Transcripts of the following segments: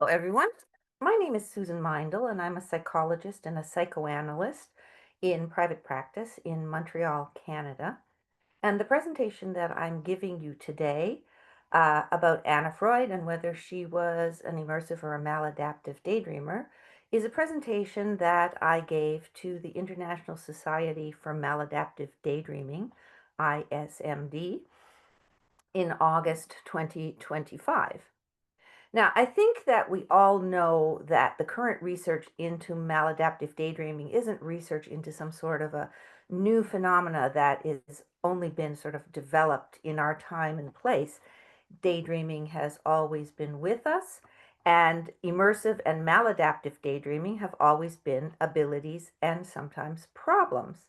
Hello, everyone. My name is Susan Mindel, and I'm a psychologist and a psychoanalyst in private practice in Montreal, Canada. And the presentation that I'm giving you today about Anna Freud and whether she was an immersive or a maladaptive daydreamer is a presentation that I gave to the International Society for Maladaptive Daydreaming, ISMD, in August 2025. Now, I think that we all know that the current research into maladaptive daydreaming isn't research into some sort of a new phenomena that is only been sort of developed in our time and place. Daydreaming has always been with us, and immersive and maladaptive daydreaming have always been abilities and sometimes problems.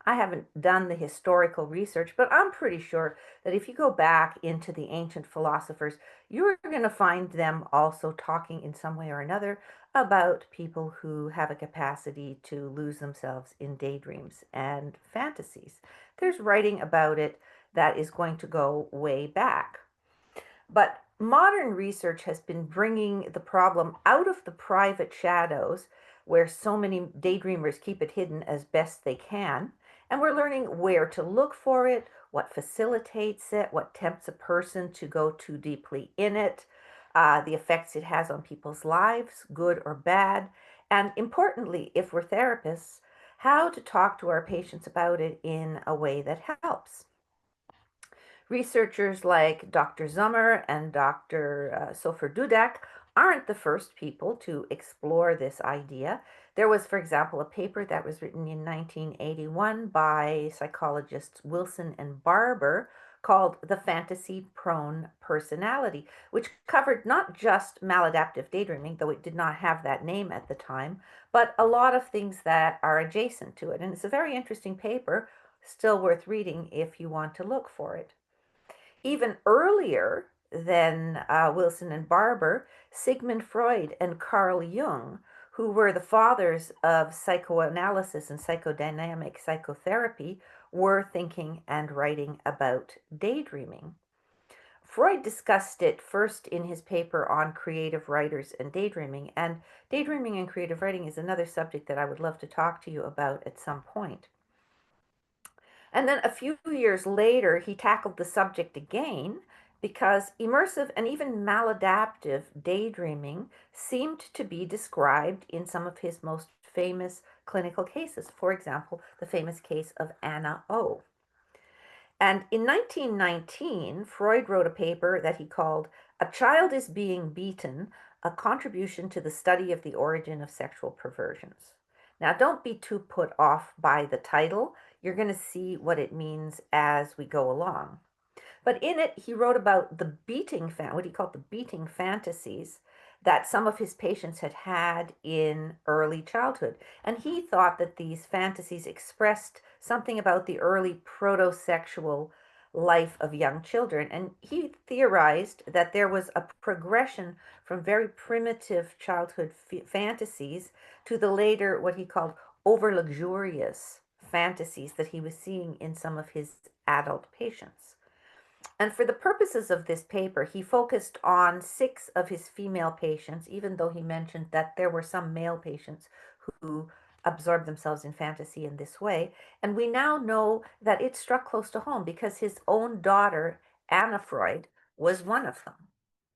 I haven't done the historical research, but I'm pretty sure that if you go back into the ancient philosophers, you're going to find them also talking in some way or another about people who have a capacity to lose themselves in daydreams and fantasies. There's writing about it that is going to go way back. But modern research has been bringing the problem out of the private shadows where so many daydreamers keep it hidden as best they can. And we're learning where to look for it, what facilitates it, what tempts a person to go too deeply in it, the effects it has on people's lives, good or bad. And importantly, if we're therapists, how to talk to our patients about it in a way that helps. Researchers like Dr. Zummer and Dr. Sofer Dudak aren't the first people to explore this idea. There was, for example, a paper that was written in 1981 by psychologists Wilson and Barber called The Fantasy Prone Personality, which covered not just maladaptive daydreaming, though it did not have that name at the time, but a lot of things that are adjacent to it. And it's a very interesting paper, still worth reading if you want to look for it. Even earlier than Wilson and Barber, Sigmund Freud and Carl Jung, who were the fathers of psychoanalysis and psychodynamic psychotherapy, were thinking and writing about daydreaming. Freud discussed it first in his paper on creative writers and daydreaming, and daydreaming and creative writing is another subject that I would love to talk to you about at some point. And then a few years later, he tackled the subject again because immersive and even maladaptive daydreaming seemed to be described in some of his most famous clinical cases. For example, the famous case of Anna O. And in 1919, Freud wrote a paper that he called A Child is Being Beaten, a contribution to the study of the origin of sexual perversions. Now, don't be too put off by the title. You're going to see what it means as we go along. But in it, he wrote about the beating, what he called the beating fantasies that some of his patients had had in early childhood. And he thought that these fantasies expressed something about the early proto-sexual life of young children. And he theorized that there was a progression from very primitive childhood fantasies to the later, what he called over luxurious fantasies that he was seeing in some of his adult patients. And for the purposes of this paper, he focused on 6 of his female patients, even though he mentioned that there were some male patients who absorbed themselves in fantasy in this way. And we now know that it struck close to home because his own daughter, Anna Freud, was one of them.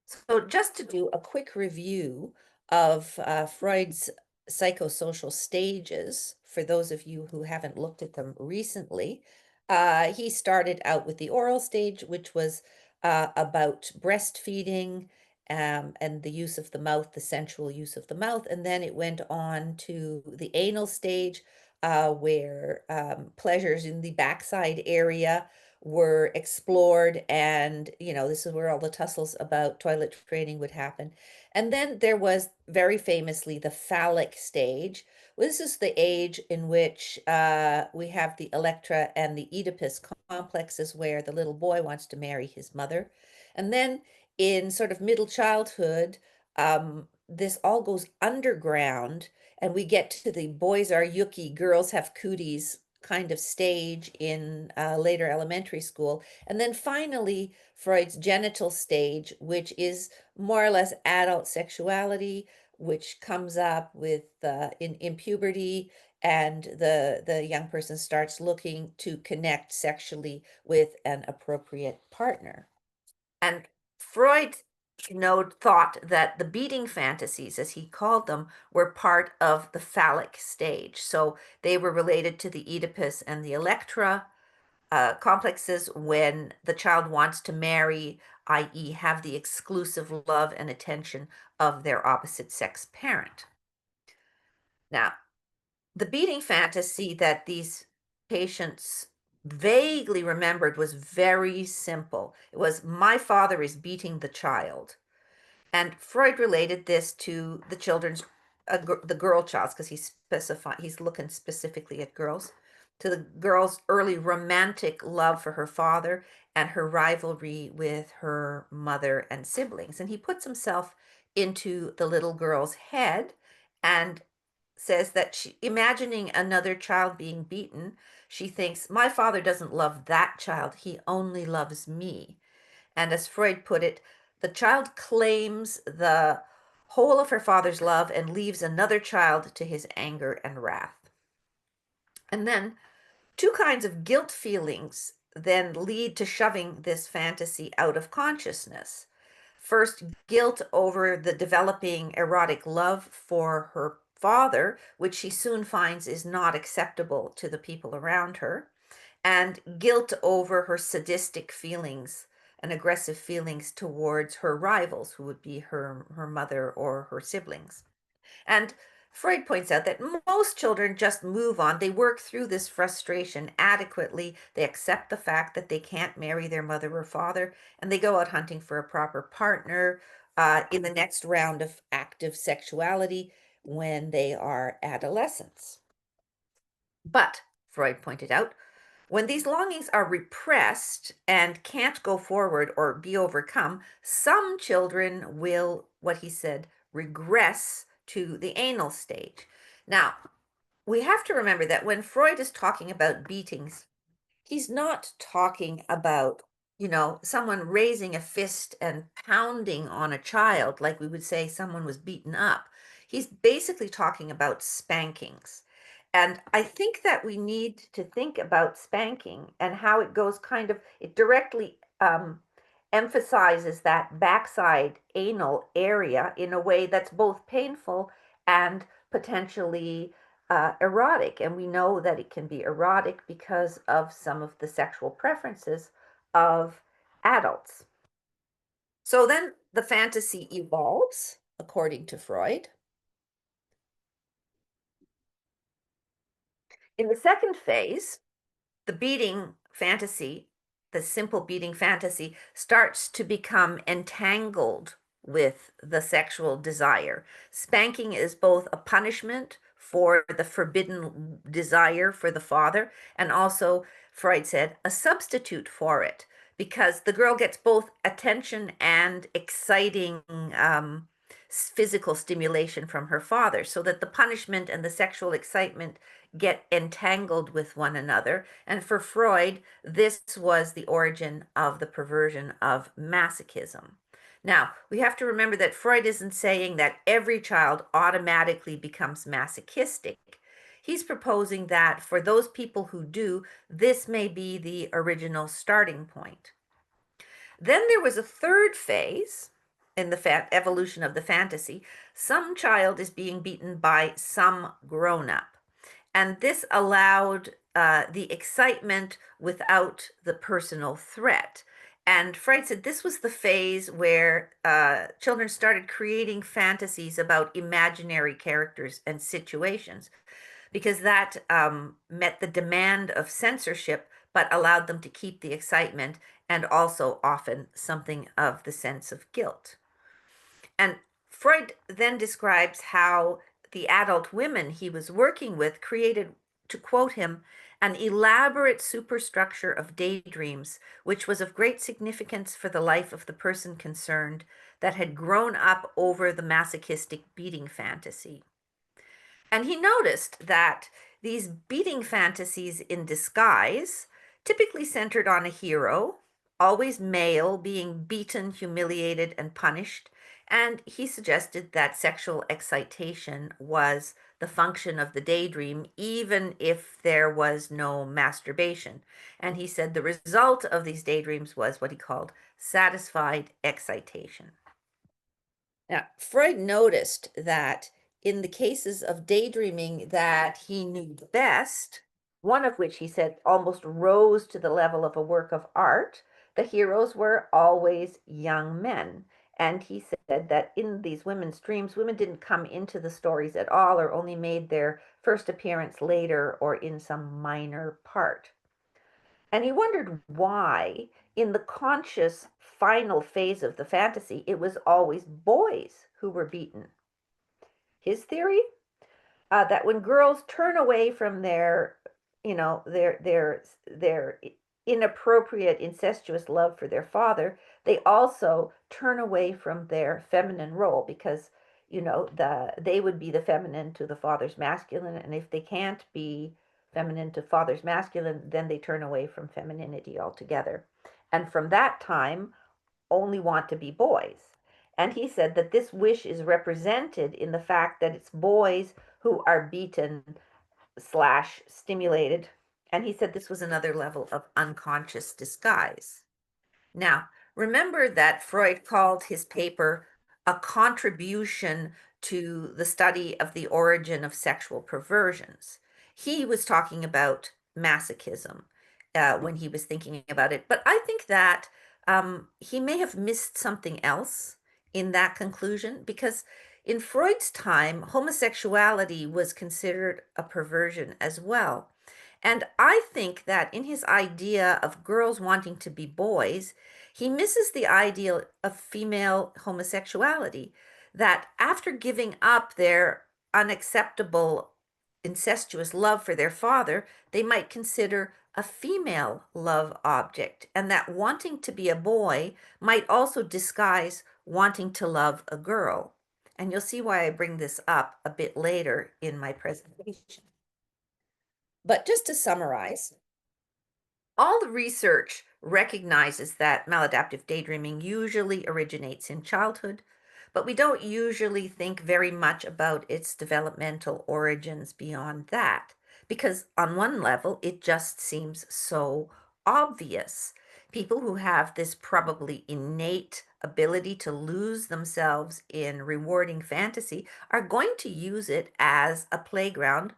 So, just to do a quick review of Freud's psychosocial stages, for those of you who haven't looked at them recently, he started out with the oral stage, which was about breastfeeding and the use of the mouth, the sensual use of the mouth. And then it went on to the anal stage, where pleasures in the backside area were explored, and this is where all the tussles about toilet training would happen. And then there was very famously the phallic stage. This is the age in which we have the Electra and the Oedipus complexes, where the little boy wants to marry his mother. And then in sort of middle childhood, this all goes underground, and we get to the boys are yucky, girls have cooties kind of stage in later elementary school. And then finally, Freud's genital stage, which is more or less adult sexuality, which comes up with in puberty, and the young person starts looking to connect sexually with an appropriate partner. And Freud thought that the beating fantasies, as he called them, were part of the phallic stage. So they were related to the Oedipus and the Electra complexes when the child wants to marry, i.e., have the exclusive love and attention of their opposite sex parent. Now, the beating fantasy that these patients vaguely remembered was very simple. It was, my father is beating the child. And Freud related this to the children's, the girl child's, because he's looking specifically at girls, to the girl's early romantic love for her father and her rivalry with her mother and siblings. And he puts himself into the little girl's head and says that imagining another child being beaten, she thinks, my father doesn't love that child, he only loves me. And as Freud put it, the child claims the whole of her father's love and leaves another child to his anger and wrath. And then two kinds of guilt feelings then lead to shoving this fantasy out of consciousness. First, guilt over the developing erotic love for her father, which she soon finds is not acceptable to the people around her, and guilt over her sadistic feelings and aggressive feelings towards her rivals, who would be her mother or her siblings. And Freud points out that most children just move on. They work through this frustration adequately. They accept the fact that they can't marry their mother or father, and they go out hunting for a proper partner in the next round of active sexuality when they are adolescents. But, Freud pointed out, when these longings are repressed and can't go forward or be overcome, some children will, what he said, regress to the anal stage. Now, we have to remember that when Freud is talking about beatings, he's not talking about, someone raising a fist and pounding on a child like we would say someone was beaten up. He's basically talking about spankings. And I think that we need to think about spanking and how it goes it directly emphasizes that backside anal area in a way that's both painful and potentially erotic. And we know that it can be erotic because of some of the sexual preferences of adults. So then the fantasy evolves, according to Freud. In the second phase, the beating fantasy, the simple beating fantasy, starts to become entangled with the sexual desire. Spanking is both a punishment for the forbidden desire for the father, and also, Freud said, a substitute for it, because the girl gets both attention and exciting physical stimulation from her father, so that the punishment and the sexual excitement get entangled with one another. And for Freud, this was the origin of the perversion of masochism. Now, we have to remember that Freud isn't saying that every child automatically becomes masochistic. He's proposing that for those people who do, this may be the original starting point. Then there was a third phase in the evolution of the fantasy. Some child is being beaten by some grown up. And this allowed the excitement without the personal threat. And Freud said this was the phase where children started creating fantasies about imaginary characters and situations, because that met the demand of censorship, but allowed them to keep the excitement and also often something of the sense of guilt. And Freud then describes how the adult women he was working with created, to quote him, an elaborate superstructure of daydreams, which was of great significance for the life of the person concerned, that had grown up over the masochistic beating fantasy. And he noticed that these beating fantasies in disguise, typically centered on a hero, always male, being beaten, humiliated, and punished. And he suggested that sexual excitation was the function of the daydream, even if there was no masturbation. And he said the result of these daydreams was what he called satisfied excitation. Now, Freud noticed that in the cases of daydreaming that he knew the best, one of which he said almost rose to the level of a work of art, the heroes were always young men. And he said that in these women's dreams, women didn't come into the stories at all or only made their first appearance later or in some minor part. And he wondered why, in the conscious final phase of the fantasy, it was always boys who were beaten. His theory, that when girls turn away from their, their inappropriate, incestuous love for their father, they also turn away from their feminine role because they would be the feminine to the father's masculine, and if they can't be feminine to father's masculine, then they turn away from femininity altogether, and from that time only want to be boys. And he said that this wish is represented in the fact that it's boys who are beaten slash stimulated. And he said this was another level of unconscious disguise. Now, remember that Freud called his paper a contribution to the study of the origin of sexual perversions. He was talking about masochism when he was thinking about it, but I think that he may have missed something else in that conclusion because in Freud's time, homosexuality was considered a perversion as well. And I think that in his idea of girls wanting to be boys, he misses the ideal of female homosexuality, that after giving up their unacceptable incestuous love for their father, they might consider a female love object, and that wanting to be a boy might also disguise wanting to love a girl. And you'll see why I bring this up a bit later in my presentation. But just to summarize, all the research recognizes that maladaptive daydreaming usually originates in childhood, but we don't usually think very much about its developmental origins beyond that, because on one level, it just seems so obvious. People who have this probably innate ability to lose themselves in rewarding fantasy are going to use it as a playground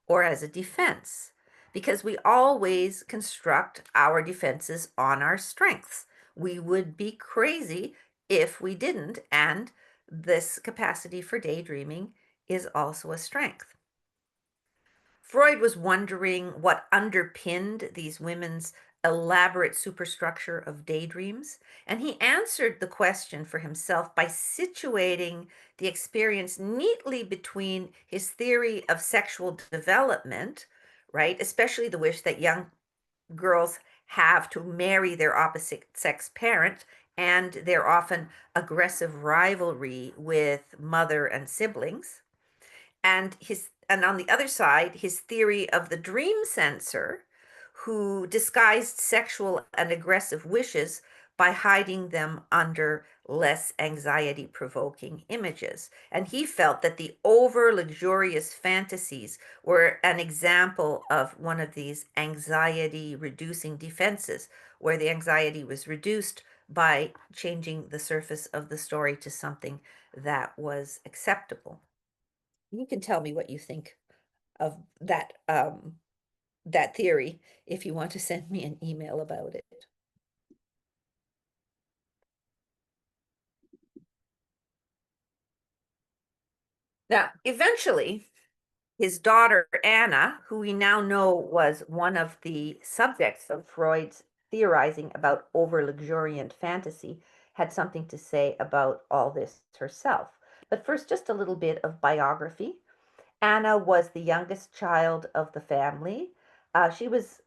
or as a defense, because we always construct our defenses on our strengths. We would be crazy if we didn't, and this capacity for daydreaming is also a strength. Freud was wondering what underpinned these women's elaborate superstructure of daydreams, and he answered the question for himself by situating the experience neatly between his theory of sexual development, right, especially the wish that young girls have to marry their opposite sex parent, and their often aggressive rivalry with mother and siblings, and on the other side, his theory of the dream censor, who disguised sexual and aggressive wishes by hiding them under less anxiety provoking images. And he felt that the over luxurious fantasies were an example of one of these anxiety reducing defenses, where the anxiety was reduced by changing the surface of the story to something that was acceptable. You can tell me what you think of that theory if you want to send me an email about it. Now, eventually, his daughter Anna, who we now know was one of the subjects of Freud's theorizing about over luxuriant fantasy, had something to say about all this herself. But first, just a little bit of biography. Anna was the youngest child of the family. She was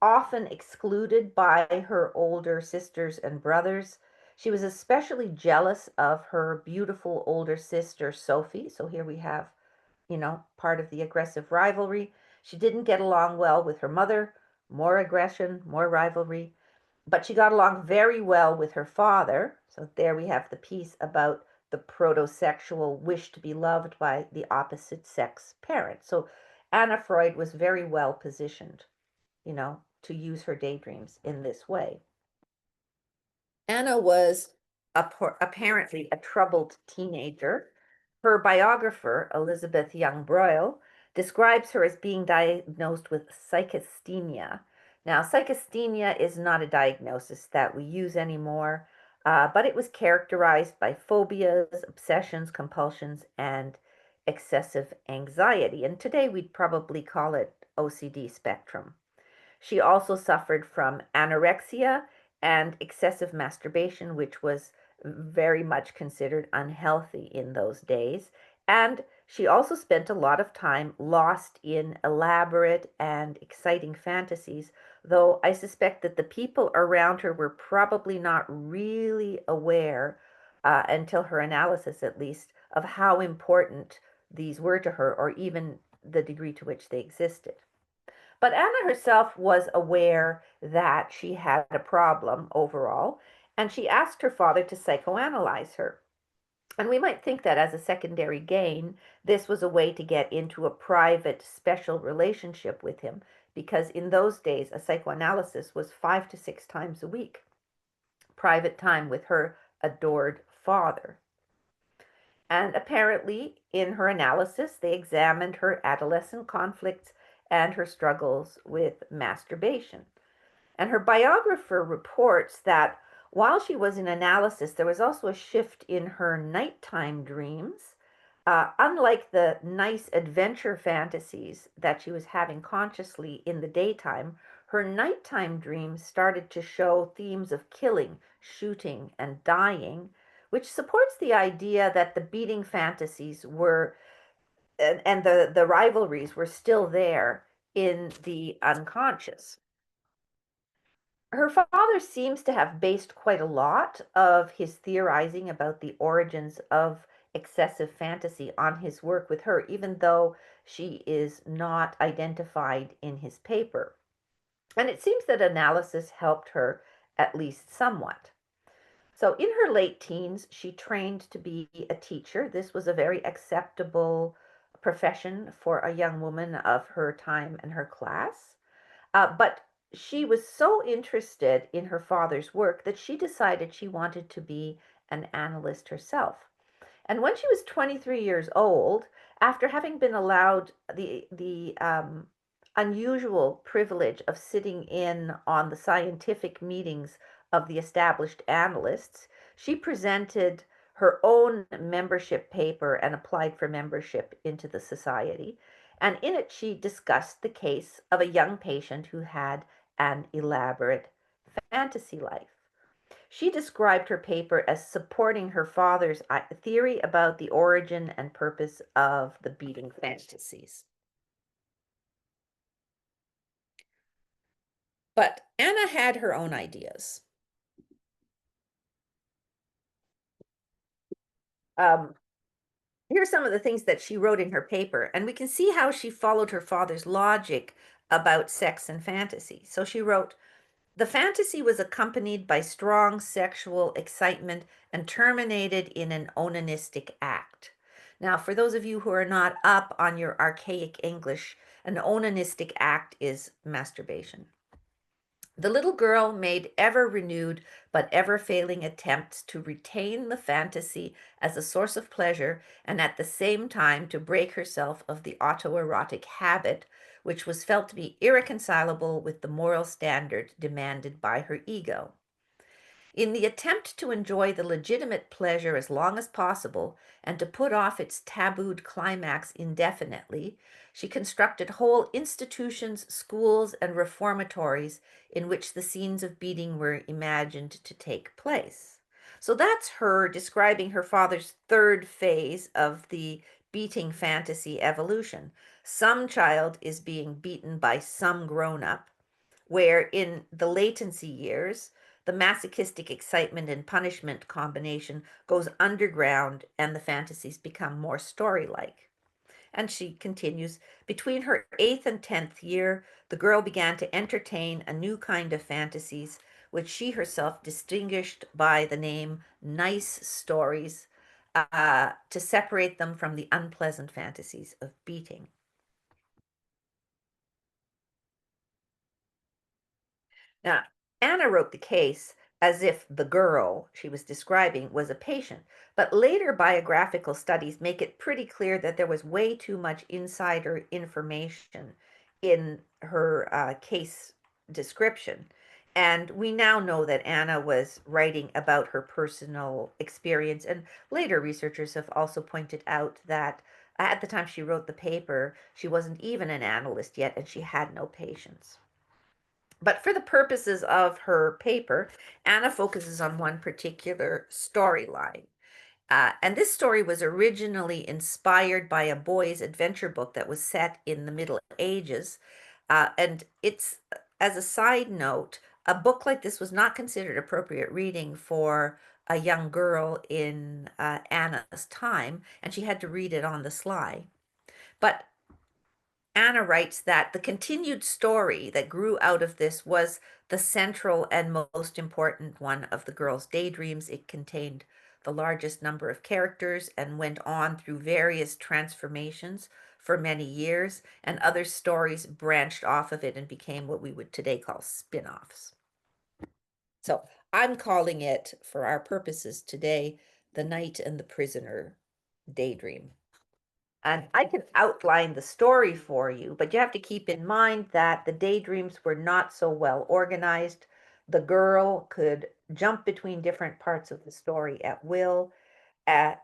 often excluded by her older sisters and brothers. She was especially jealous of her beautiful older sister, Sophie. So here we have, part of the aggressive rivalry. She didn't get along well with her mother, more aggression, more rivalry, but she got along very well with her father. So there we have the piece about the protosexual wish to be loved by the opposite sex parent. So Anna Freud was very well positioned, to use her daydreams in this way. Anna was apparently a troubled teenager. Her biographer, Elizabeth Young Broyle, describes her as being diagnosed with psychasthenia. Now, psychasthenia is not a diagnosis that we use anymore, but it was characterized by phobias, obsessions, compulsions, and excessive anxiety. And today we'd probably call it OCD spectrum. She also suffered from anorexia and excessive masturbation, which was very much considered unhealthy in those days. And she also spent a lot of time lost in elaborate and exciting fantasies, though I suspect that the people around her were probably not really aware, until her analysis at least, of how important these were to her, or even the degree to which they existed. But Anna herself was aware that she had a problem overall, and she asked her father to psychoanalyze her. And we might think that as a secondary gain, this was a way to get into a private, special relationship with him, because in those days, a psychoanalysis was 5 to 6 times a week, private time with her adored father. And apparently, in her analysis, they examined her adolescent conflicts and her struggles with masturbation. And her biographer reports that while she was in analysis, there was also a shift in her nighttime dreams. Unlike the nice adventure fantasies that she was having consciously in the daytime, her nighttime dreams started to show themes of killing, shooting, and dying, which supports the idea that the beating fantasies were, and the rivalries were still there in the unconscious. Her father seems to have based quite a lot of his theorizing about the origins of excessive fantasy on his work with her, even though she is not identified in his paper. And it seems that analysis helped her at least somewhat. So in her late teens, she trained to be a teacher. This was a very acceptable profession for a young woman of her time and her class. But she was so interested in her father's work that she decided she wanted to be an analyst herself. And when she was 23 years old, after having been allowed the unusual privilege of sitting in on the scientific meetings of the established analysts, she presented her own membership paper and applied for membership into the society. And in it, she discussed the case of a young patient who had an elaborate fantasy life. She described her paper as supporting her father's theory about the origin and purpose of the beating fantasies. But Anna had her own ideas. Um, Here's some of the things that she wrote in her paper, and we can see how she followed her father's logic about sex and fantasy. So she wrote, the fantasy was accompanied by strong sexual excitement and terminated in an onanistic act. Now, for those of you who are not up on your archaic English, an onanistic act is masturbation. The little girl made ever renewed but ever failing attempts to retain the fantasy as a source of pleasure and at the same time to break herself of the autoerotic habit, which was felt to be irreconcilable with the moral standard demanded by her ego. In the attempt to enjoy the legitimate pleasure as long as possible and to put off its tabooed climax indefinitely, she constructed whole institutions, schools, and reformatories in which the scenes of beating were imagined to take place. So that's her describing her father's third phase of the beating fantasy evolution. Some child is being beaten by some grown up, where in the latency years, the masochistic excitement and punishment combination goes underground and the fantasies become more story like. And she continues, between her eighth and 10th year, the girl began to entertain a new kind of fantasies, which she herself distinguished by the name nice stories, to separate them from the unpleasant fantasies of beating. Now, Anna wrote the case as if the girl she was describing was a patient, but later biographical studies make it pretty clear that there was way too much insider information in her case description. And we now know that Anna was writing about her personal experience, and later researchers have also pointed out that at the time she wrote the paper, she wasn't even an analyst yet, and she had no patients. But for the purposes of her paper, Anna focuses on one particular storyline. And this story was originally inspired by a boy's adventure book that was set in the Middle Ages. And it's, as a side note, a book like this was not considered appropriate reading for a young girl in Anna's time, and she had to read it on the sly. But Anna writes that the continued story that grew out of this was the central and most important one of the girl's daydreams. It contained the largest number of characters and went on through various transformations for many years, and other stories branched off of it and became what we would today call spin offs. So I'm calling it, for our purposes today, The Knight and the Prisoner Daydream. And I can outline the story for you, but you have to keep in mind that the daydreams were not so well organized. The girl could jump between different parts of the story at will, and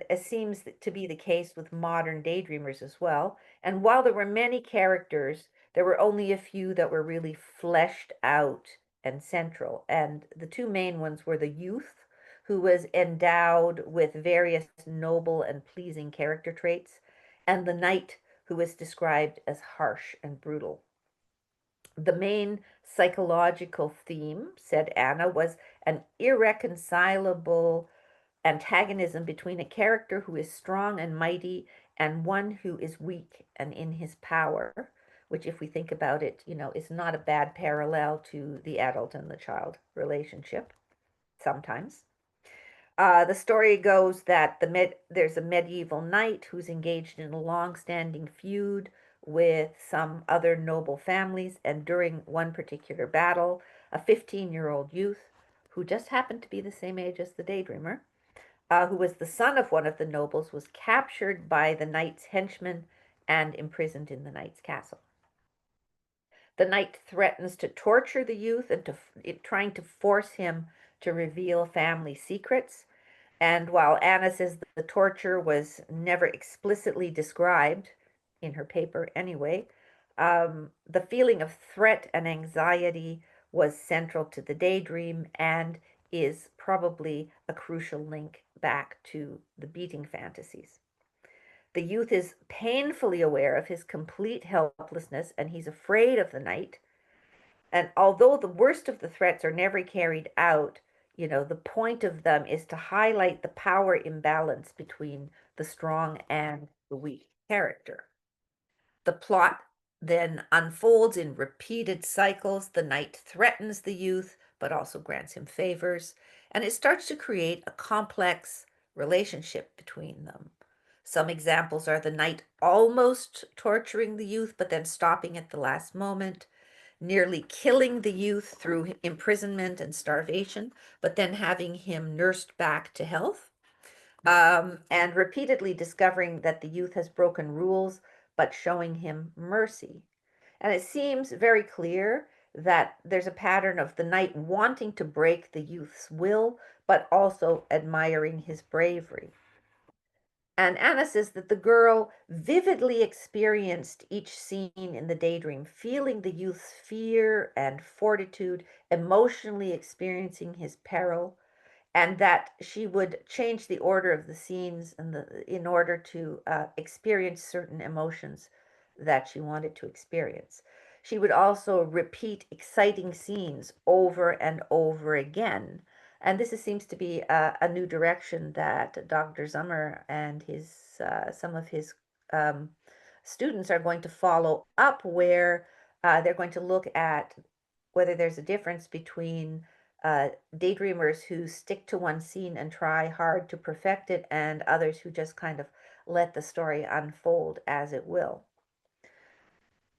it seems to be the case with modern daydreamers as well. And while there were many characters, there were only a few that were really fleshed out and central. And the two main ones were the youth, who was endowed with various noble and pleasing character traits, and the knight, who was described as harsh and brutal. The main psychological theme, said Anna, was an irreconcilable antagonism between a character who is strong and mighty and one who is weak and in his power, which, if we think about it, is not a bad parallel to the adult and the child relationship sometimes. The story goes that there's a medieval knight who's engaged in a long-standing feud with some other noble families, and during one particular battle, a 15-year-old youth who just happened to be the same age as the daydreamer, who was the son of one of the nobles, was captured by the knight's henchmen and imprisoned in the knight's castle. The knight threatens to torture the youth and trying to force him to reveal family secrets. And while Anna says that the torture was never explicitly described in her paper anyway, the feeling of threat and anxiety was central to the daydream and is probably a crucial link back to the beating fantasies. The youth is painfully aware of his complete helplessness and he's afraid of the knight. And although the worst of the threats are never carried out, the point of them is to highlight the power imbalance between the strong and the weak character. The plot then unfolds in repeated cycles. The knight threatens the youth, but also grants him favors, and it starts to create a complex relationship between them. Some examples are the knight almost torturing the youth, but then stopping at the last moment, nearly killing the youth through imprisonment and starvation, but then having him nursed back to health, and repeatedly discovering that the youth has broken rules, but showing him mercy. And it seems very clear that there's a pattern of the knight wanting to break the youth's will, but also admiring his bravery. And Anna says that the girl vividly experienced each scene in the daydream, feeling the youth's fear and fortitude, emotionally experiencing his peril, and that she would change the order of the scenes in order to experience certain emotions that she wanted to experience. She would also repeat exciting scenes over and over again. And this seems to be a new direction that Dr. Zummer and some of his students are going to follow up where they're going to look at whether there's a difference between daydreamers who stick to one scene and try hard to perfect it, and others who just kind of let the story unfold as it will.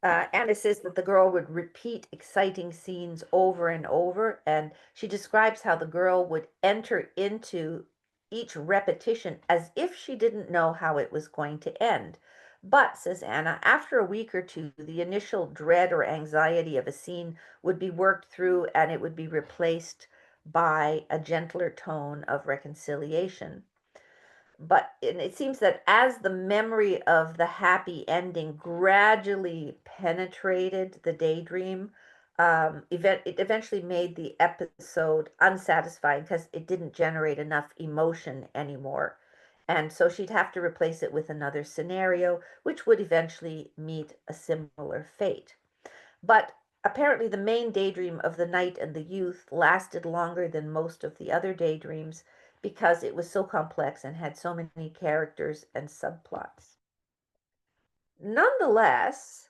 Anna says that the girl would repeat exciting scenes over and over, and she describes how the girl would enter into each repetition as if she didn't know how it was going to end. But, says Anna, after a week or two, the initial dread or anxiety of a scene would be worked through and it would be replaced by a gentler tone of reconciliation. But it seems that as the memory of the happy ending gradually penetrated the daydream, it eventually made the episode unsatisfying because it didn't generate enough emotion anymore. And so she'd have to replace it with another scenario, which would eventually meet a similar fate. But apparently, the main daydream of the night and the youth lasted longer than most of the other daydreams because it was so complex and had so many characters and subplots. Nonetheless,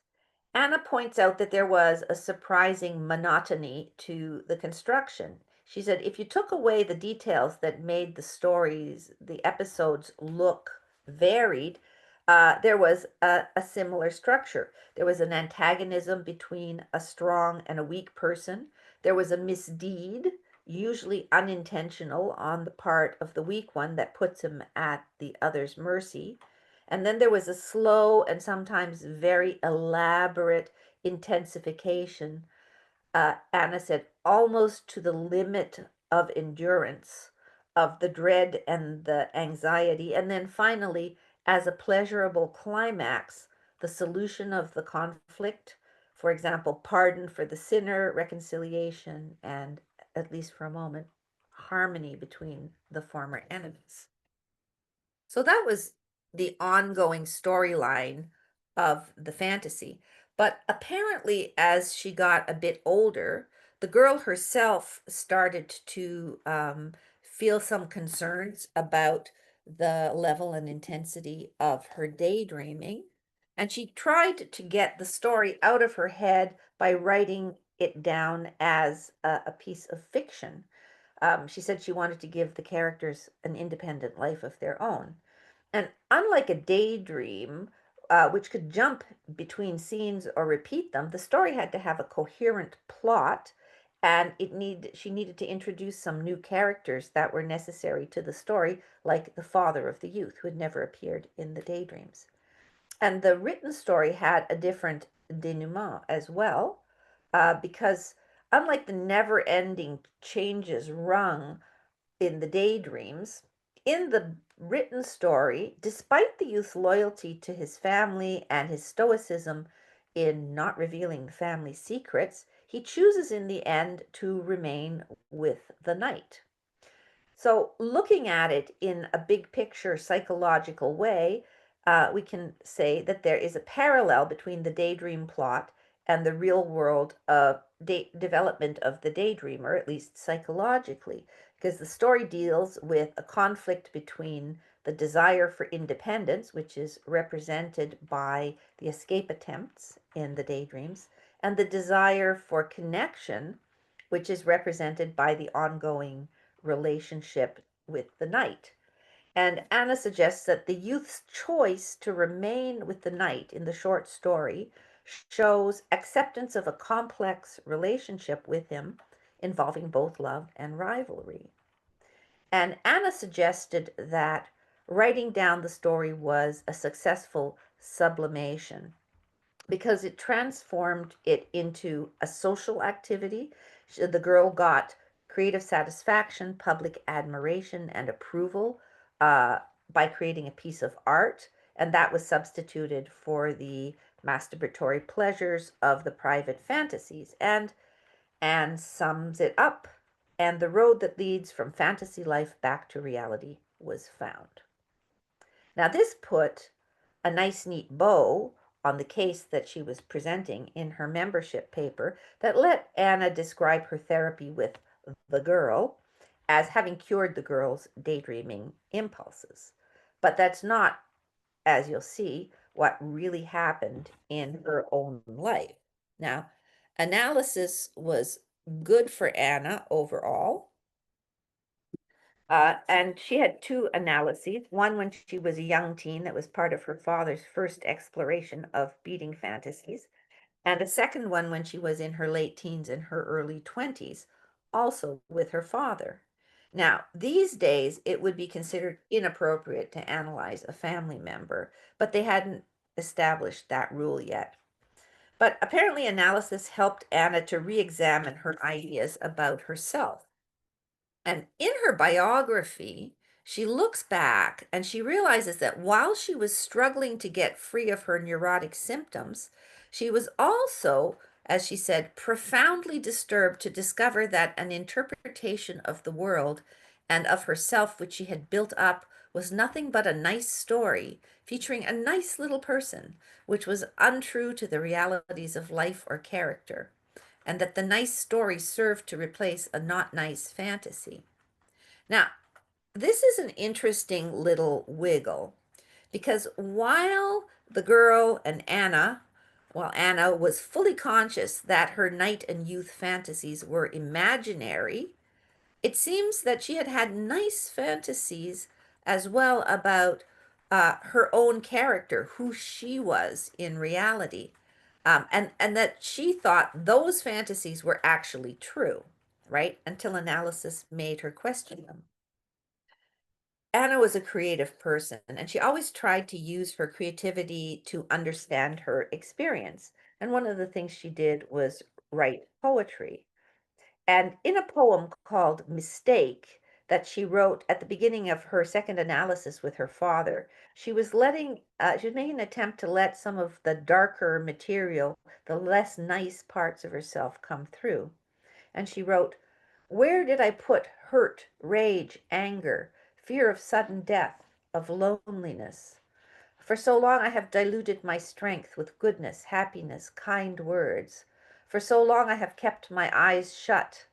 Anna points out that there was a surprising monotony to the construction. She said, if you took away the details that made the episodes look varied, there was a similar structure. There was an antagonism between a strong and a weak person. There was a misdeed, usually unintentional, on the part of the weak one that puts him at the other's mercy. And then there was a slow and sometimes very elaborate intensification, Anna said, almost to the limit of endurance of the dread and the anxiety. And then finally, as a pleasurable climax, the solution of the conflict, for example, pardon for the sinner, reconciliation, and, at least for a moment, harmony between the former enemies. So that was the ongoing storyline of the fantasy. But apparently, as she got a bit older, the girl herself started to feel some concerns about the level and intensity of her daydreaming. And she tried to get the story out of her head by writing it down as a piece of fiction. She said she wanted to give the characters an independent life of their own. And unlike a daydream, which could jump between scenes or repeat them, the story had to have a coherent plot, and she needed to introduce some new characters that were necessary to the story, like the father of the youth, who had never appeared in the daydreams. And the written story had a different denouement as well, because unlike the never-ending changes rung in the daydreams, in the written story, despite the youth's loyalty to his family and his stoicism in not revealing the family secrets, he chooses in the end to remain with the knight. So, looking at it in a big picture psychological way, we can say that there is a parallel between the daydream plot and the real world development of the daydreamer, at least psychologically, because the story deals with a conflict between the desire for independence, which is represented by the escape attempts in the daydreams, and the desire for connection, which is represented by the ongoing relationship with the knight. And Anna suggests that the youth's choice to remain with the knight in the short story shows acceptance of a complex relationship with him involving both love and rivalry. And Anna suggested that writing down the story was a successful sublimation because it transformed it into a social activity. The girl got creative satisfaction, public admiration, and approval uh, by creating a piece of art, and that was substituted for the masturbatory pleasures of the private fantasies. And sums it up, and the road that leads from fantasy life back to reality was found. Now, this put a nice neat bow on the case that she was presenting in her membership paper that let Anna describe her therapy with the girl as having cured the girl's daydreaming impulses. But that's not, as you'll see, what really happened in her own life. Now, analysis was good for Anna overall. And she had two analyses, one when she was a young teen that was part of her father's first exploration of beating fantasies, and a second one when she was in her late teens and her early 20s, also with her father. Now, these days, it would be considered inappropriate to analyze a family member, but they hadn't established that rule yet. But apparently, analysis helped Anna to re examine her ideas about herself. And in her biography, she looks back and she realizes that while she was struggling to get free of her neurotic symptoms, she was also, as she said, profoundly disturbed to discover that an interpretation of the world and of herself, which she had built up, was nothing but a nice story featuring a nice little person, which was untrue to the realities of life or character, and that the nice story served to replace a not nice fantasy. Now, this is an interesting little wiggle because while Anna was fully conscious that her night and youth fantasies were imaginary, it seems that she had had nice fantasies as well about her own character, who she was in reality, and that she thought those fantasies were actually true, right? Until analysis made her question them. Anna was a creative person, and she always tried to use her creativity to understand her experience. And one of the things she did was write poetry. And in a poem called Mistake that she wrote at the beginning of her second analysis with her father, she was making an attempt to let some of the darker material, the less nice parts of herself come through. And she wrote, "Where did I put hurt, rage, anger, fear of sudden death, of loneliness? For so long I have diluted my strength with goodness, happiness, kind words. For so long I have kept my eyes shut.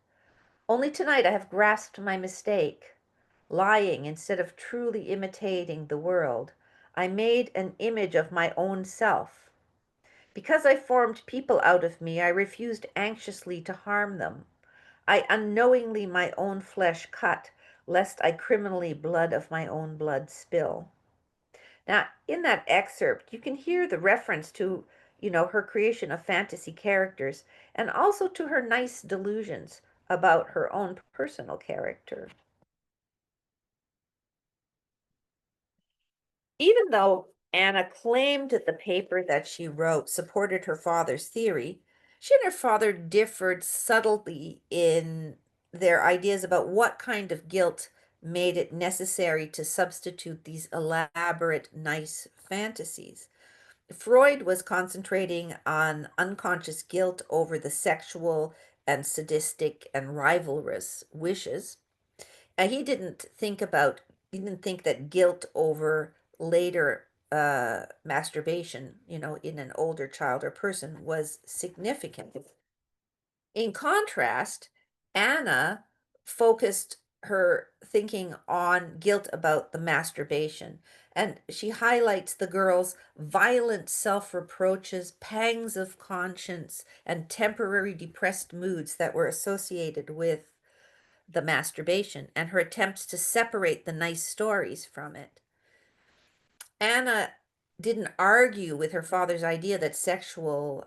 Only tonight I have grasped my mistake. Lying instead of truly imitating the world, I made an image of my own self. Because I formed people out of me, I refused anxiously to harm them. I unknowingly my own flesh cut, lest I criminally blood of my own blood spill." Now, in that excerpt, you can hear the reference to, her creation of fantasy characters and also to her nice delusions about her own personal character. Even though Anna claimed that the paper that she wrote supported her father's theory, she and her father differed subtly in their ideas about what kind of guilt made it necessary to substitute these elaborate, nice fantasies. Freud was concentrating on unconscious guilt over the sexual and sadistic and rivalrous wishes. And he didn't think that guilt over later masturbation, in an older child or person was significant. In contrast, Anna focused her thinking on guilt about the masturbation. And she highlights the girl's violent self reproaches, pangs of conscience, and temporary depressed moods that were associated with the masturbation and her attempts to separate the nice stories from it. Anna didn't argue with her father's idea that sexual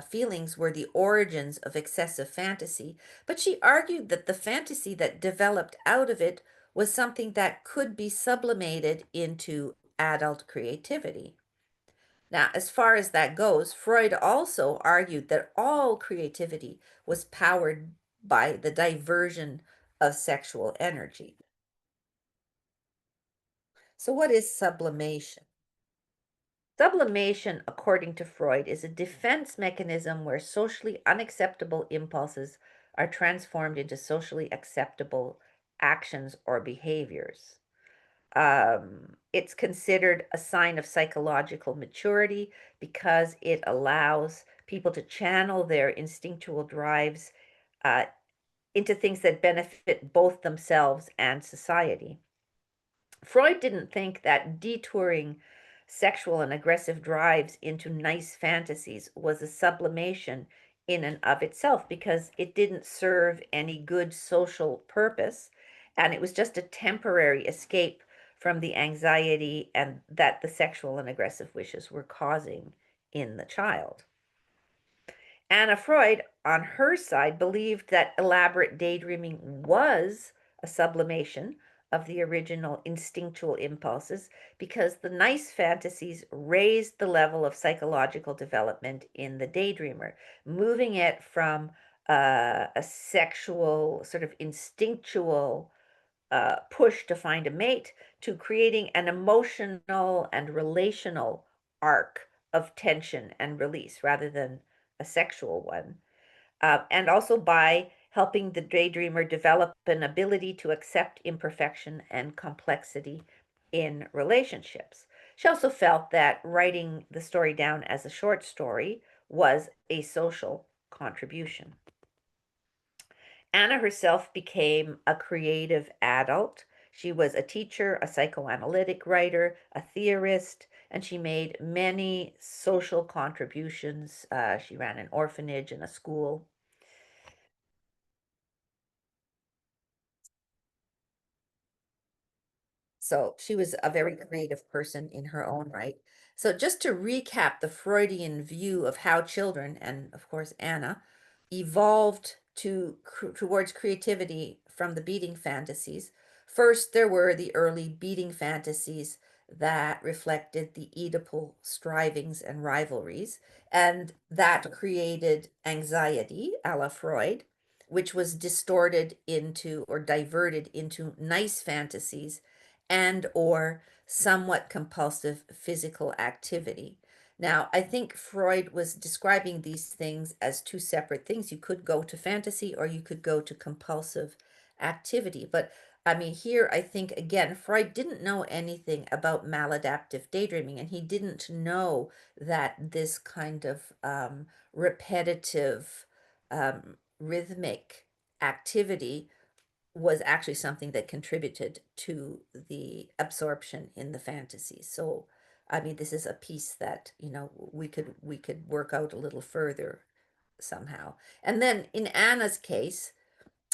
feelings were the origins of excessive fantasy, but she argued that the fantasy that developed out of it was something that could be sublimated into adult creativity. Now, as far as that goes, Freud also argued that all creativity was powered by the diversion of sexual energy. So, what is sublimation? Sublimation, according to Freud, is a defense mechanism where socially unacceptable impulses are transformed into socially acceptable actions or behaviors. It's considered a sign of psychological maturity because it allows people to channel their instinctual drives uh, into things that benefit both themselves and society. Freud didn't think that detouring sexual and aggressive drives into nice fantasies was a sublimation in and of itself because it didn't serve any good social purpose, and it was just a temporary escape from the anxiety and that the sexual and aggressive wishes were causing in the child. Anna Freud, on her side, believed that elaborate daydreaming was a sublimation of the original instinctual impulses because the nice fantasies raised the level of psychological development in the daydreamer, moving it from a sexual, sort of instinctual push to find a mate to creating an emotional and relational arc of tension and release rather than a sexual one. And also by helping the daydreamer develop an ability to accept imperfection and complexity in relationships. She also felt that writing the story down as a short story was a social contribution. Anna herself became a creative adult. She was a teacher, a psychoanalytic writer, a theorist, and she made many social contributions. She ran an orphanage and a school. So she was a very creative person in her own right. So just to recap the Freudian view of how children, and of course Anna, evolved towards creativity from the beating fantasies. First, there were the early beating fantasies that reflected the Oedipal strivings and rivalries, and that created anxiety, a la Freud, which was distorted into or diverted into nice fantasies and or somewhat compulsive physical activity. Now, I think Freud was describing these things as two separate things. You could go to fantasy or you could go to compulsive activity. But I mean, here I think again, Freud didn't know anything about maladaptive daydreaming, and he didn't know that this kind of repetitive, rhythmic activity was actually something that contributed to the absorption in the fantasy. So, I mean, this is a piece that, we could work out a little further somehow. And then in Anna's case,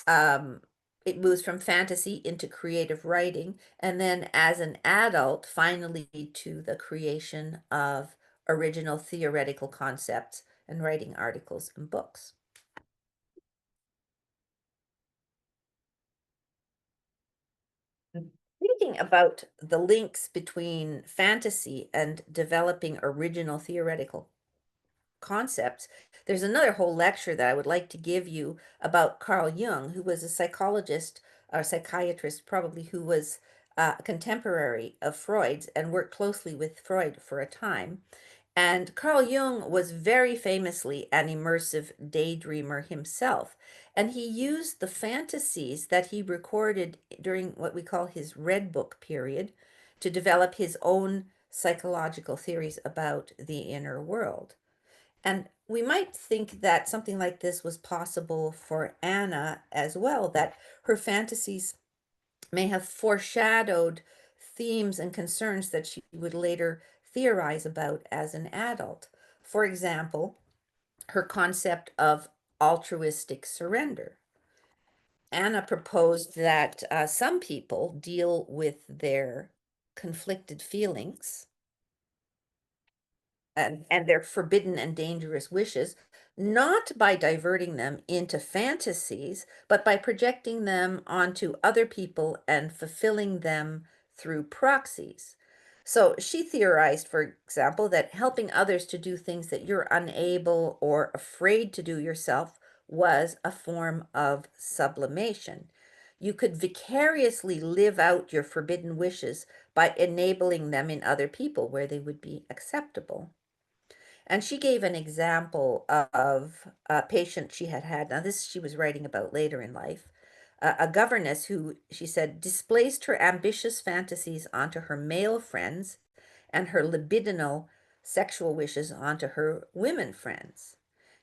um, it moves from fantasy into creative writing, and then as an adult, finally to the creation of original theoretical concepts and writing articles and books. Thinking about the links between fantasy and developing original theoretical concepts, there's another whole lecture that I would like to give you about Carl Jung, who was a psychologist or psychiatrist, probably, who was a contemporary of Freud's and worked closely with Freud for a time. And Carl Jung was very famously an immersive daydreamer himself. And he used the fantasies that he recorded during what we call his Red Book period to develop his own psychological theories about the inner world. And we might think that something like this was possible for Anna as well, that her fantasies may have foreshadowed themes and concerns that she would later theorize about as an adult. For example, her concept of altruistic surrender. Anna proposed that some people deal with their conflicted feelings and their forbidden and dangerous wishes, not by diverting them into fantasies, but by projecting them onto other people and fulfilling them through proxies. So she theorized, for example, that helping others to do things that you're unable or afraid to do yourself was a form of sublimation. You could vicariously live out your forbidden wishes by enabling them in other people where they would be acceptable. And she gave an example of a patient she had had. Now, this she was writing about later in life. A governess who, she said, displaced her ambitious fantasies onto her male friends and her libidinal sexual wishes onto her women friends.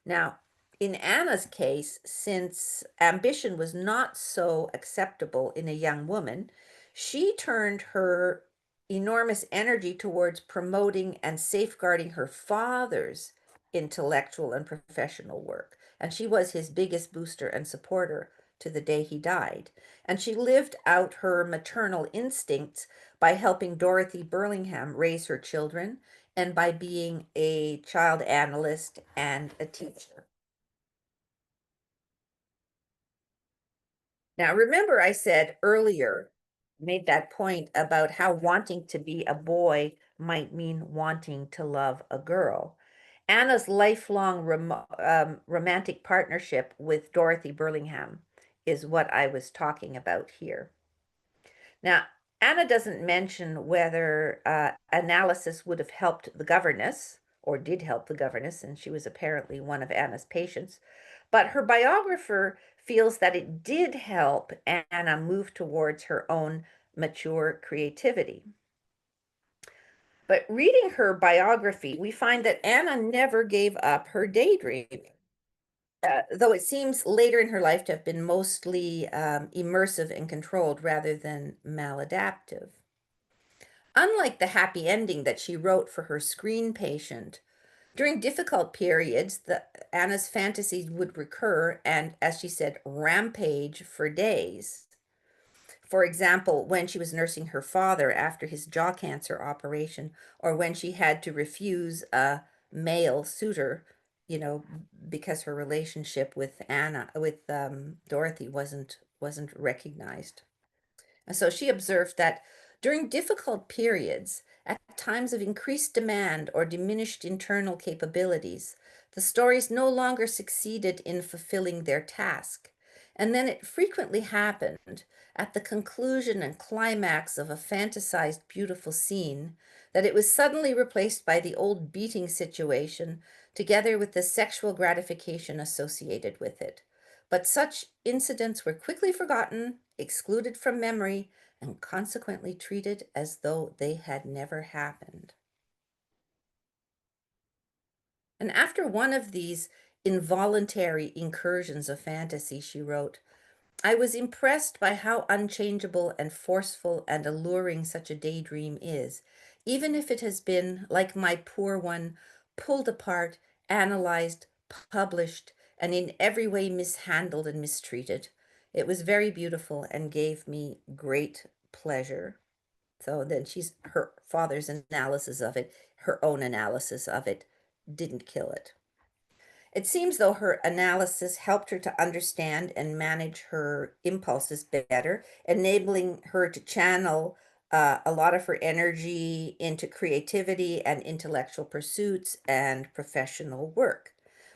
Now, in Anna's case, since ambition was not so acceptable in a young woman, she turned her enormous energy towards promoting and safeguarding her father's intellectual and professional work. And she was his biggest booster and supporter to the day he died. And she lived out her maternal instincts by helping Dorothy Burlingham raise her children and by being a child analyst and a teacher. Now, remember, I said earlier, made that point about how wanting to be a boy might mean wanting to love a girl. Anna's lifelong romantic partnership with Dorothy Burlingham is what I was talking about here. Now, Anna doesn't mention whether analysis would have helped the governess, or did help the governess, and she was apparently one of Anna's patients. But her biographer feels that it did help Anna move towards her own mature creativity. But reading her biography, we find that Anna never gave up her daydreaming. Though it seems later in her life to have been mostly immersive and controlled rather than maladaptive. Unlike the happy ending that she wrote for her screen patient, during difficult periods, Anna's fantasies would recur and, as she said, rampage for days. For example, when she was nursing her father after his jaw cancer operation, or when she had to refuse a male suitor, you know, because her relationship with Dorothy wasn't recognized. And so she observed that during difficult periods, at times of increased demand or diminished internal capabilities, the stories no longer succeeded in fulfilling their task. And then it frequently happened at the conclusion and climax of a fantasized beautiful scene that it was suddenly replaced by the old beating situation together with the sexual gratification associated with it. But such incidents were quickly forgotten, excluded from memory, and consequently treated as though they had never happened. And after one of these involuntary incursions of fantasy, she wrote, I was impressed by how unchangeable and forceful and alluring such a daydream is, even if it has been, like my poor one, pulled apart, analyzed, published, and in every way mishandled and mistreated. It was very beautiful and gave me great pleasure. So then her father's analysis of it, her own analysis of it, didn't kill it. It seems though her analysis helped her to understand and manage her impulses better, enabling her to channel a lot of her energy into creativity and intellectual pursuits and professional work.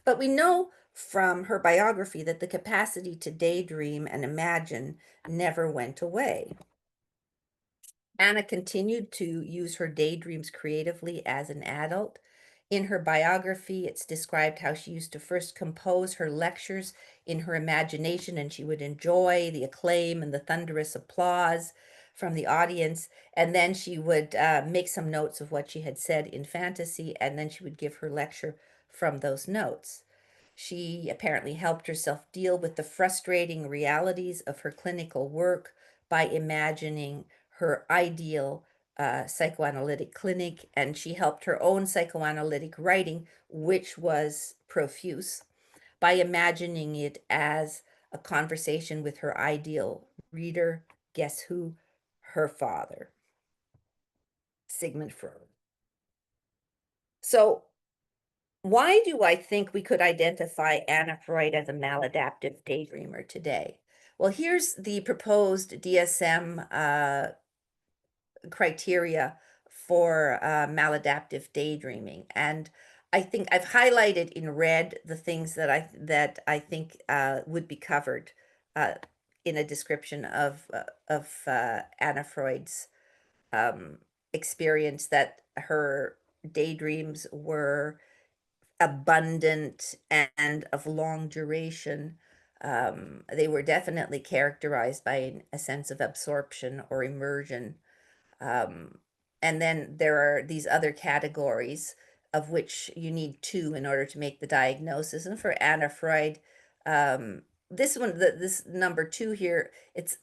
But we know from her biography that the capacity to daydream and imagine never went away. Anna continued to use her daydreams creatively as an adult. In her biography, it's described how she used to first compose her lectures in her imagination, and she would enjoy the acclaim and the thunderous applause from the audience. And then she would make some notes of what she had said in fantasy, and then she would give her lecture from those notes. She apparently helped herself deal with the frustrating realities of her clinical work by imagining her ideal psychoanalytic clinic, and she helped her own psychoanalytic writing, which was profuse, by imagining it as a conversation with her ideal reader. Guess who? Her father, Sigmund Freud. So, why do I think we could identify Anna Freud as a maladaptive daydreamer today? Well, here's the proposed DSM criteria for maladaptive daydreaming, and I think I've highlighted in red the things that I think would be covered uh, in a description of Anna Freud's um, experience. That her daydreams were abundant and of long duration. They were definitely characterized by a sense of absorption or immersion. Um, and then there are these other categories, of which you need two in order to make the diagnosis. And for Anna Freud, this number two here, it's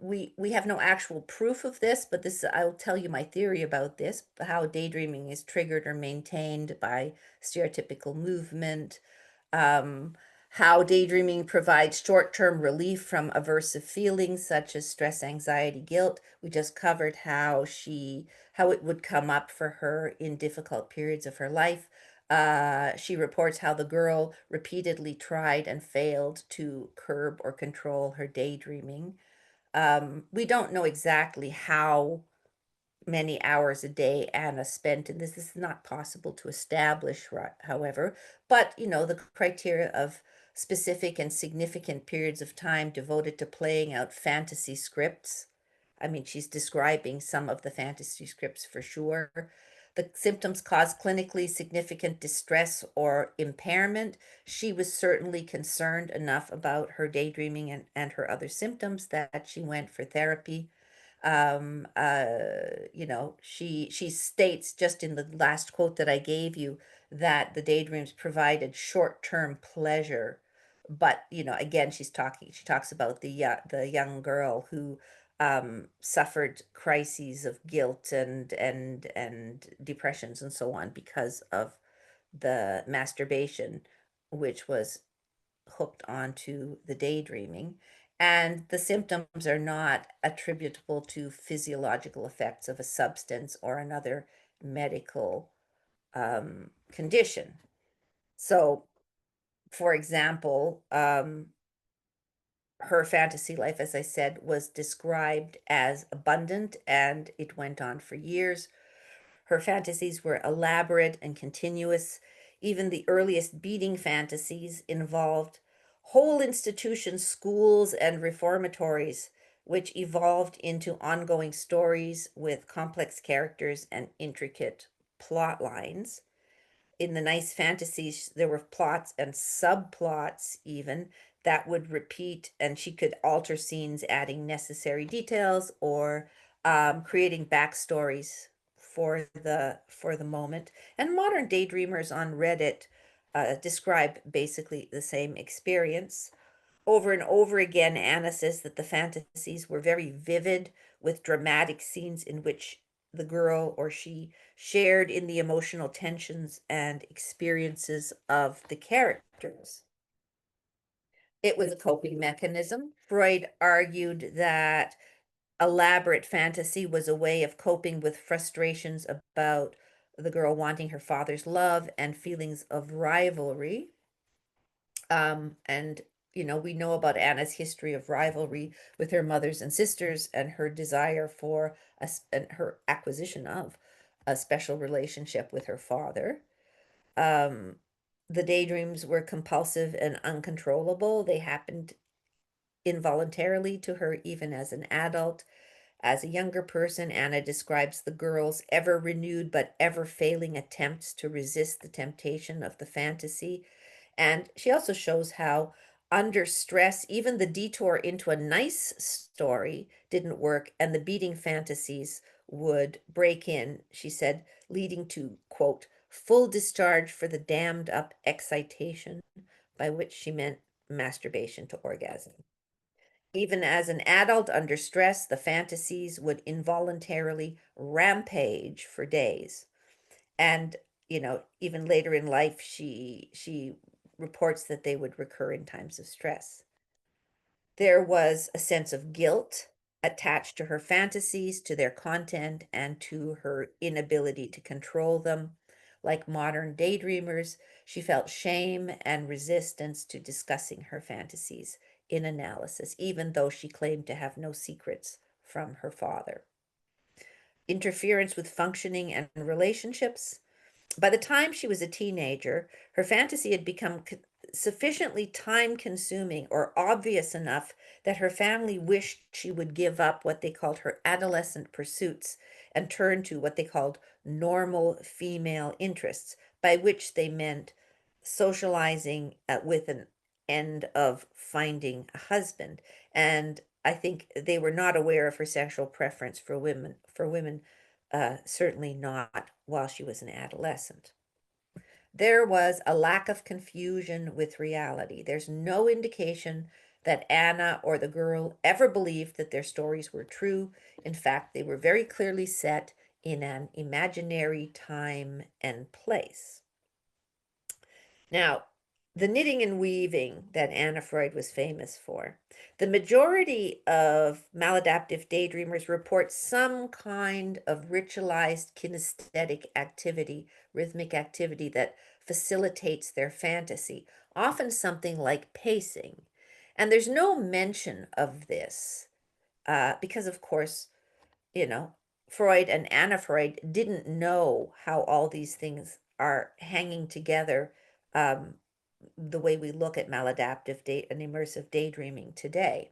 we have no actual proof of this, but this I'll tell you my theory about this, how daydreaming is triggered or maintained by stereotypical movement, um, how daydreaming provides short-term relief from aversive feelings such as stress, anxiety, guilt. We just covered how it would come up for her in difficult periods of her life. She reports how the girl repeatedly tried and failed to curb or control her daydreaming. We don't know exactly how many hours a day Anna spent in this. This is not possible to establish, however, but the criteria of specific and significant periods of time devoted to playing out fantasy scripts. I mean, she's describing some of the fantasy scripts for sure. The symptoms cause clinically significant distress or impairment. She was certainly concerned enough about her daydreaming and her other symptoms that she went for therapy. She states just in the last quote that I gave you that the daydreams provided short-term pleasure, but again, she talks about the young girl who suffered crises of guilt and depressions and so on because of the masturbation, which was hooked onto the daydreaming. And the symptoms are not attributable to physiological effects of a substance or another medical condition. So, for example, her fantasy life, as I said, was described as abundant, and it went on for years. Her fantasies were elaborate and continuous. Even the earliest beating fantasies involved whole institutions, schools, and reformatories, which evolved into ongoing stories with complex characters and intricate plot lines. In the nice fantasies, there were plots and subplots even that would repeat, and she could alter scenes, adding necessary details or creating backstories for the moment. And modern daydreamers on Reddit describe basically the same experience. Over and over again, Anna says that the fantasies were very vivid, with dramatic scenes in which the girl or she shared in the emotional tensions and experiences of the characters. It was a coping mechanism. Freud argued that elaborate fantasy was a way of coping with frustrations about the girl wanting her father's love and feelings of rivalry. And we know about Anna's history of rivalry with her mothers and sisters and her desire for and her acquisition of a special relationship with her father. Um, the daydreams were compulsive and uncontrollable. They happened involuntarily to her even as an adult. As a younger person, Anna describes the girl's ever renewed but ever failing attempts to resist the temptation of the fantasy. And she also shows how, under stress, even the detour into a nice story didn't work, and the beating fantasies would break in, she said, leading to, quote, full discharge for the dammed up excitation, by which she meant masturbation to orgasm. Even as an adult under stress, the fantasies would involuntarily rampage for days. And, even later in life, she reports that they would recur in times of stress. There was a sense of guilt attached to her fantasies, to their content, and to her inability to control them. Like modern daydreamers, she felt shame and resistance to discussing her fantasies in analysis, even though she claimed to have no secrets from her father. Interference with functioning and relationships. By the time she was a teenager, her fantasy had become sufficiently time consuming or obvious enough that her family wished she would give up what they called her adolescent pursuits and turn to what they called normal female interests, by which they meant socializing with an end of finding a husband. And I think they were not aware of her sexual preference for women, certainly not while she was an adolescent. There was a lack of confusion with reality. There's no indication that Anna or the girl ever believed that their stories were true. In fact, they were very clearly set in an imaginary time and place. Now, the knitting and weaving that Anna Freud was famous for, the majority of maladaptive daydreamers report some kind of ritualized kinesthetic activity, rhythmic activity that facilitates their fantasy, often something like pacing. And there's no mention of this because, of course, you know, Freud and Anna Freud didn't know how all these things are hanging together um, the way we look at maladaptive and immersive daydreaming today.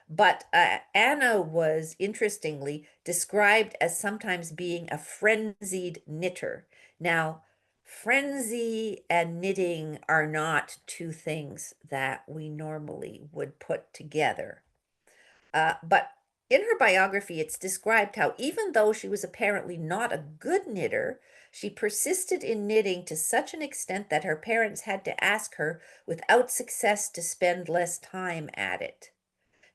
But Anna was interestingly described as sometimes being a frenzied knitter. Now, frenzy and knitting are not two things that we normally would put together. But in her biography, it's described how even though she was apparently not a good knitter, she persisted in knitting to such an extent that her parents had to ask her without success to spend less time at it.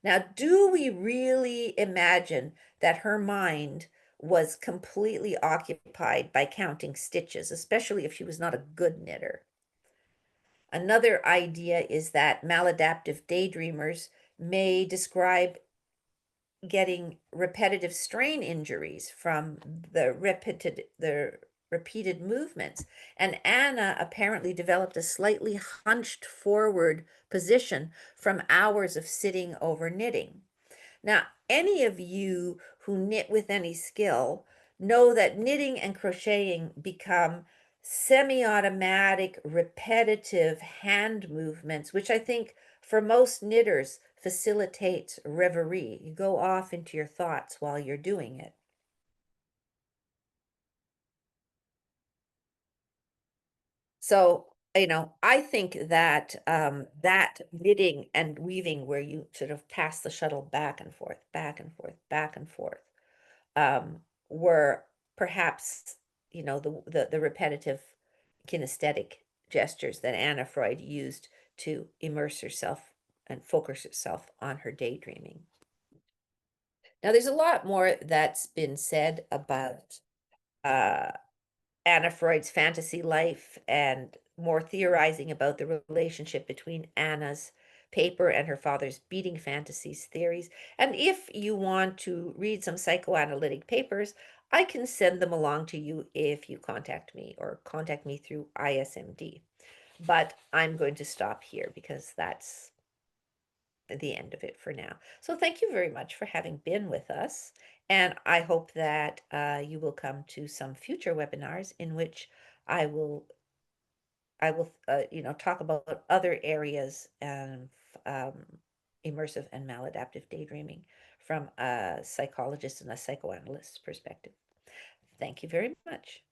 Now, do we really imagine that her mind was completely occupied by counting stitches, especially if she was not a good knitter? Another idea is that maladaptive daydreamers may describe getting repetitive strain injuries from the repeated movements. And Anna apparently developed a slightly hunched forward position from hours of sitting over knitting. Now, any of you who knit with any skill know that knitting and crocheting become semi-automatic, repetitive hand movements, which I think for most knitters facilitates reverie. You go off into your thoughts while you're doing it. So, I think that that knitting and weaving where you sort of pass the shuttle back and forth, back and forth, back and forth, were perhaps, the repetitive kinesthetic gestures that Anna Freud used to immerse herself and focus herself on her daydreaming. Now, there's a lot more that's been said about uh, Anna Freud's fantasy life and more theorizing about the relationship between Anna's paper and her father's beating fantasies theories. And if you want to read some psychoanalytic papers, I can send them along to you if you contact me or contact me through ISMD. But I'm going to stop here because that's the end of it for now. So thank you very much for having been with us. And I hope that you will come to some future webinars in which I will talk about other areas and immersive and maladaptive daydreaming from a psychologist and a psychoanalyst perspective. Thank you very much.